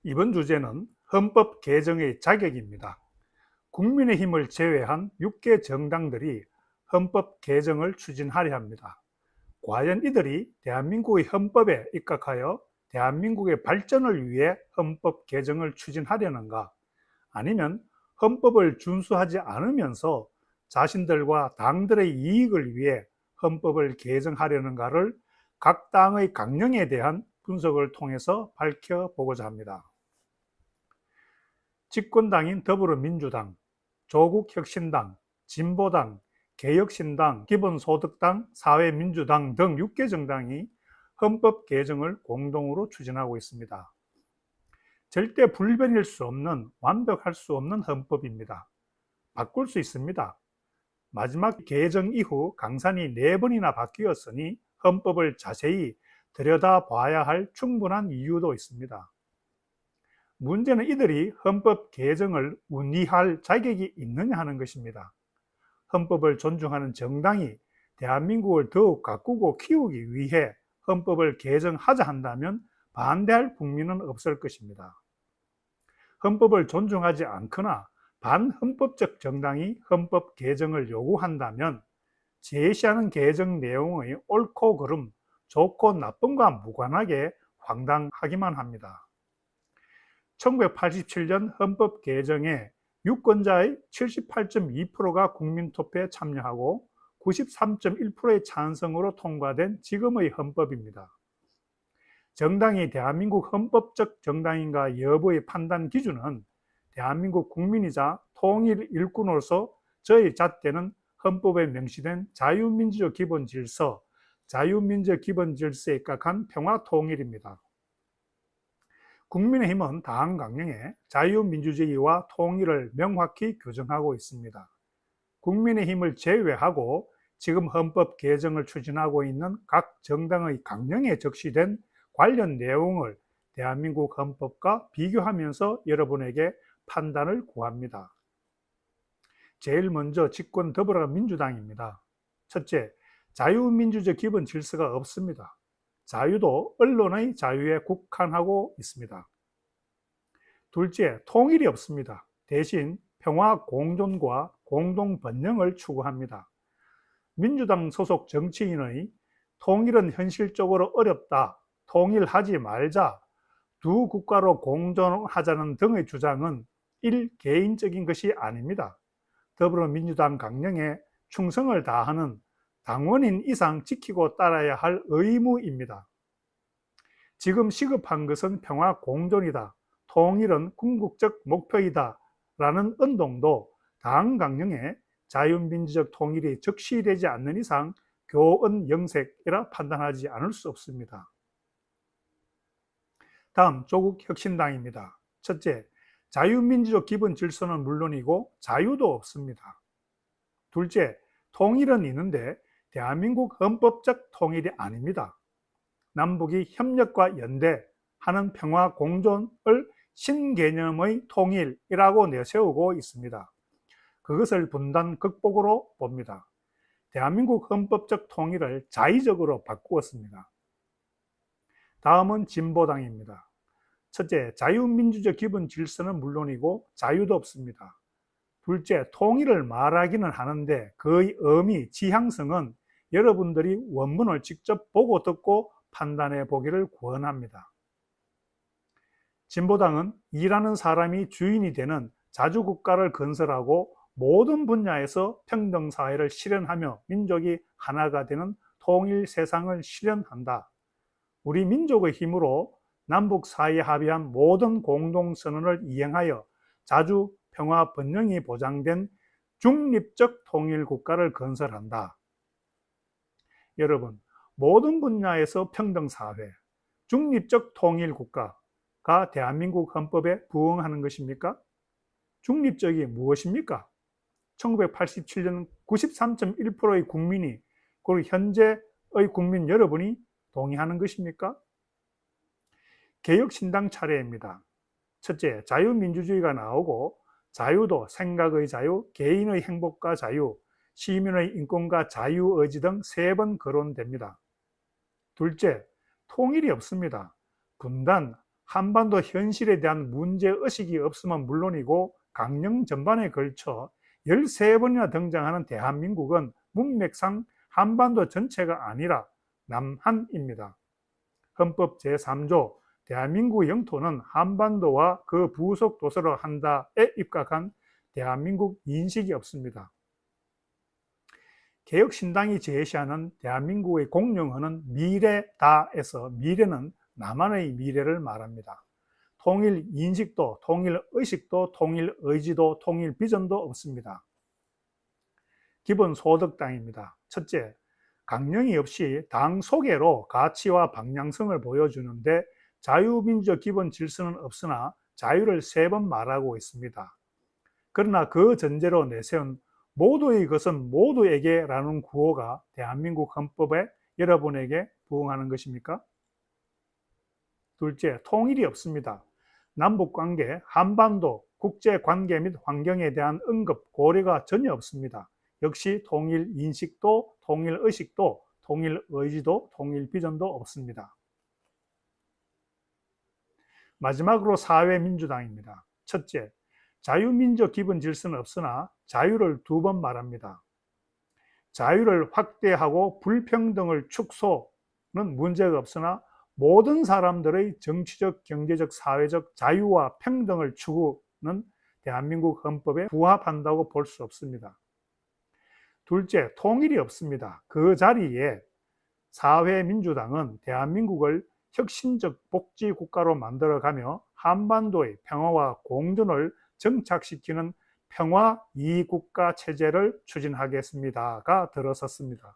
이번 주제는 헌법 개정의 자격입니다. 국민의힘을 제외한 6개 정당들이 헌법 개정을 추진하려 합니다. 과연 이들이 대한민국의 헌법에 입각하여 대한민국의 발전을 위해 헌법 개정을 추진하려는가? 아니면 헌법을 준수하지 않으면서 자신들과 당들의 이익을 위해 헌법을 개정하려는가를 각 당의 강령에 대한 분석을 통해서 밝혀보고자 합니다. 집권당인 더불어민주당, 조국혁신당, 진보당, 개혁신당, 기본소득당, 사회민주당 등 6개 정당이 헌법 개정을 공동으로 추진하고 있습니다. 절대 불변일 수 없는, 완벽할 수 없는 헌법입니다. 바꿀 수 있습니다. 마지막 개정 이후 강산이 4번이나 바뀌었으니 헌법을 자세히 들여다봐야 할 충분한 이유도 있습니다. 문제는 이들이 헌법 개정을 운이할 자격이 있느냐 하는 것입니다. 헌법을 존중하는 정당이 대한민국을 더욱 가꾸고 키우기 위해 헌법을 개정하자 한다면 반대할 국민은 없을 것입니다. 헌법을 존중하지 않거나 반헌법적 정당이 헌법 개정을 요구한다면 제시하는 개정 내용의 옳고 그름, 좋고 나쁨과 무관하게 황당하기만 합니다. 1987년 헌법 개정에 유권자의 78.2%가 국민투표에 참여하고 93.1%의 찬성으로 통과된 지금의 헌법입니다. 정당이 대한민국 헌법적 정당인가 여부의 판단 기준은 대한민국 국민이자 통일 일꾼으로서 저의 잣대는 헌법에 명시된 자유민주적 기본질서, 자유민주적 기본질서에 입각한 평화통일입니다. 국민의힘은 당 강령에 자유민주주의와 통일을 명확히 규정하고 있습니다. 국민의힘을 제외하고 지금 헌법 개정을 추진하고 있는 각 정당의 강령에 적시된 관련 내용을 대한민국 헌법과 비교하면서 여러분에게 판단을 구합니다. 제일 먼저 집권 더불어민주당입니다. 첫째, 자유민주적 기본 질서가 없습니다. 자유도 언론의 자유에 국한하고 있습니다. 둘째, 통일이 없습니다. 대신 평화 공존과 공동 번영을 추구합니다. 민주당 소속 정치인의 통일은 현실적으로 어렵다, 통일하지 말자, 두 국가로 공존하자는 등의 주장은 일개인적인 것이 아닙니다. 더불어민주당 강령에 충성을 다하는 당원인 이상 지키고 따라야 할 의무입니다. 지금 시급한 것은 평화 공존이다, 통일은 궁극적 목표이다 라는 운동도 당 강령에 자유민주적 통일이 적시되지 않는 이상 교언 영색이라 판단하지 않을 수 없습니다. 다음 조국혁신당입니다. 첫째, 자유민주적 기본 질서는 물론이고 자유도 없습니다. 둘째, 통일은 있는데 대한민국 헌법적 통일이 아닙니다. 남북이 협력과 연대하는 평화 공존을 신개념의 통일이라고 내세우고 있습니다. 그것을 분단 극복으로 봅니다. 대한민국 헌법적 통일을 자의적으로 바꾸었습니다. 다음은 진보당입니다. 첫째, 자유민주적 기본 질서는 물론이고 자유도 없습니다. 둘째, 통일을 말하기는 하는데 그의 의미, 지향성은 여러분들이 원문을 직접 보고 듣고 판단해 보기를 권합니다. 진보당은 일하는 사람이 주인이 되는 자주국가를 건설하고 모든 분야에서 평등사회를 실현하며 민족이 하나가 되는 통일 세상을 실현한다. 우리 민족의 힘으로 남북 사이에 합의한 모든 공동선언을 이행하여 자주 평화 번영이 보장된 중립적 통일국가를 건설한다. 여러분, 모든 분야에서 평등사회, 중립적 통일국가가 대한민국 헌법에 부응하는 것입니까? 중립적이 무엇입니까? 1987년 93.1%의 국민이, 그리고 현재의 국민 여러분이 동의하는 것입니까? 개혁신당 차례입니다. 첫째, 자유민주주의가 나오고 자유도 생각의 자유, 개인의 행복과 자유, 시민의 인권과 자유의지 등 3번 거론됩니다. 둘째, 통일이 없습니다. 분단, 한반도 현실에 대한 문제의식이 없으면 물론이고 강령 전반에 걸쳐 13번이나 등장하는 대한민국은 문맥상 한반도 전체가 아니라 남한입니다. 헌법 제3조 대한민국 영토는 한반도와 그 부속 도서로 한다에 입각한 대한민국 인식이 없습니다. 개혁신당이 제시하는 대한민국의 공용어는 미래다에서 미래는 남한의 미래를 말합니다. 통일 인식도, 통일 의식도, 통일 의지도, 통일 비전도 없습니다. 기본소득당입니다. 첫째, 강령이 없이 당 소개로 가치와 방향성을 보여주는데 자유민주적 기본 질서는 없으나 자유를 3번 말하고 있습니다. 그러나 그 전제로 내세운 모두의 것은 모두에게 라는 구호가 대한민국 헌법에 여러분에게 부응하는 것입니까? 둘째, 통일이 없습니다. 남북관계, 한반도, 국제관계 및 환경에 대한 언급, 고려가 전혀 없습니다. 역시 통일 인식도, 통일 의식도, 통일 의지도, 통일 비전도 없습니다. 마지막으로 사회민주당입니다. 첫째, 자유민주적 기본 질서는 없으나 자유를 2번 말합니다. 자유를 확대하고 불평등을 축소는 문제가 없으나 모든 사람들의 정치적, 경제적, 사회적 자유와 평등을 추구는 대한민국 헌법에 부합한다고 볼 수 없습니다. 둘째, 통일이 없습니다. 그 자리에 사회민주당은 대한민국을 혁신적 복지국가로 만들어가며 한반도의 평화와 공존을 정착시키는 평화 2국가 체제를 추진하겠습니다가 들어섰습니다.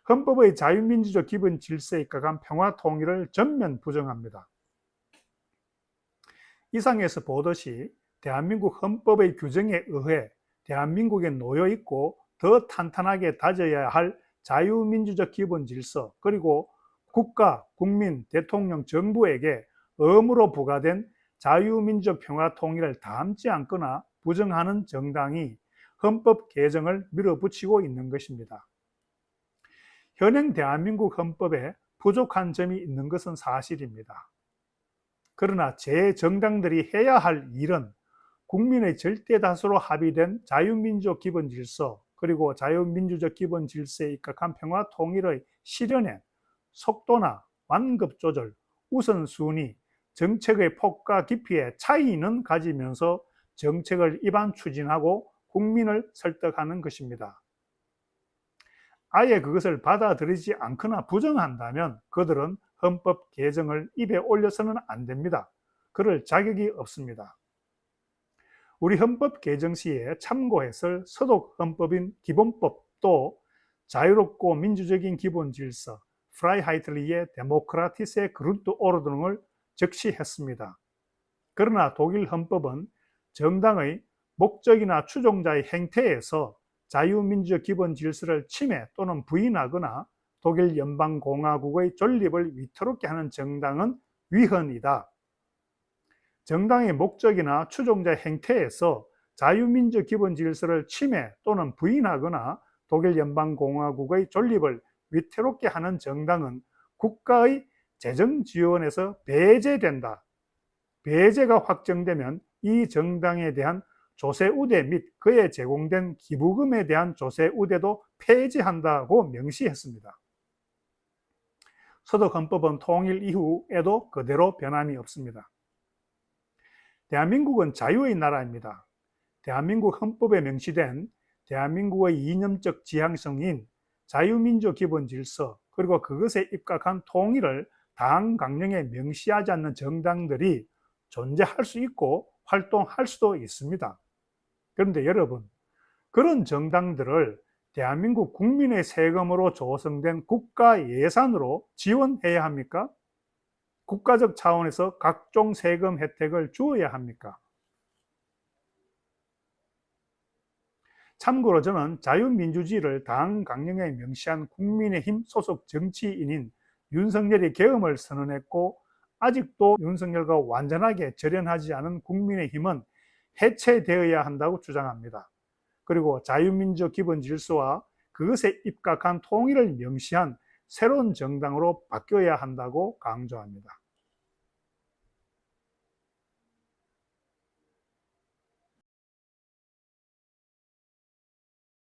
헌법의 자유민주적 기본 질서에 입각한 평화 통일을 전면 부정합니다. 이상에서 보듯이 대한민국 헌법의 규정에 의해 대한민국에 놓여 있고 더 탄탄하게 다져야 할 자유민주적 기본 질서, 그리고 국가, 국민, 대통령, 정부에게 의무로 부과된 자유민주적 평화 통일을 담지 않거나 부정하는 정당이 헌법 개정을 밀어붙이고 있는 것입니다. 현행 대한민국 헌법에 부족한 점이 있는 것은 사실입니다. 그러나 제 정당들이 해야 할 일은 국민의 절대 다수로 합의된 자유민주적 기본 질서, 그리고 자유민주적 기본 질서에 입각한 평화 통일의 실현에 속도나 완급 조절, 우선순위, 정책의 폭과 깊이에 차이는 가지면서 정책을 입안 추진하고 국민을 설득하는 것입니다. 아예 그것을 받아들이지 않거나 부정한다면 그들은 헌법 개정을 입에 올려서는 안 됩니다. 그럴 자격이 없습니다. 우리 헌법 개정 시에 참고했을 서독 헌법인 기본법도 자유롭고 민주적인 기본 질서, 프라이하이틀리의 데모크라티스의 그룬트오르드능을 적시했습니다. 그러나 독일 헌법은 정당의 목적이나 추종자의 행태에서 자유민주적 기본 질서를 침해 또는 부인하거나 독일 연방공화국의 존립을 위태롭게 하는 정당은 위헌이다. 정당의 목적이나 추종자의 행태에서 자유민주적 기본 질서를 침해 또는 부인하거나 독일 연방공화국의 존립을 위태롭게 하는 정당은 국가의 재정 지원에서 배제된다. 배제가 확정되면 이 정당에 대한 조세 우대 및 그에 제공된 기부금에 대한 조세 우대도 폐지한다고 명시했습니다. 서독 헌법은 통일 이후에도 그대로 변함이 없습니다. 대한민국은 자유의 나라입니다. 대한민국 헌법에 명시된 대한민국의 이념적 지향성인 자유민주 기본 질서, 그리고 그것에 입각한 통일을 당 강령에 명시하지 않는 정당들이 존재할 수 있고 활동할 수도 있습니다. 그런데 여러분, 그런 정당들을 대한민국 국민의 세금으로 조성된 국가 예산으로 지원해야 합니까? 국가적 차원에서 각종 세금 혜택을 주어야 합니까? 참고로 저는 자유민주주의를 당 강령에 명시한 국민의힘 소속 정치인인 윤석열의 계엄을 선언했고, 아직도 윤석열과 완전하게 절연하지 않은 국민의힘은 해체되어야 한다고 주장합니다. 그리고 자유민주 기본 질서와 그것에 입각한 통일을 명시한 새로운 정당으로 바뀌어야 한다고 강조합니다.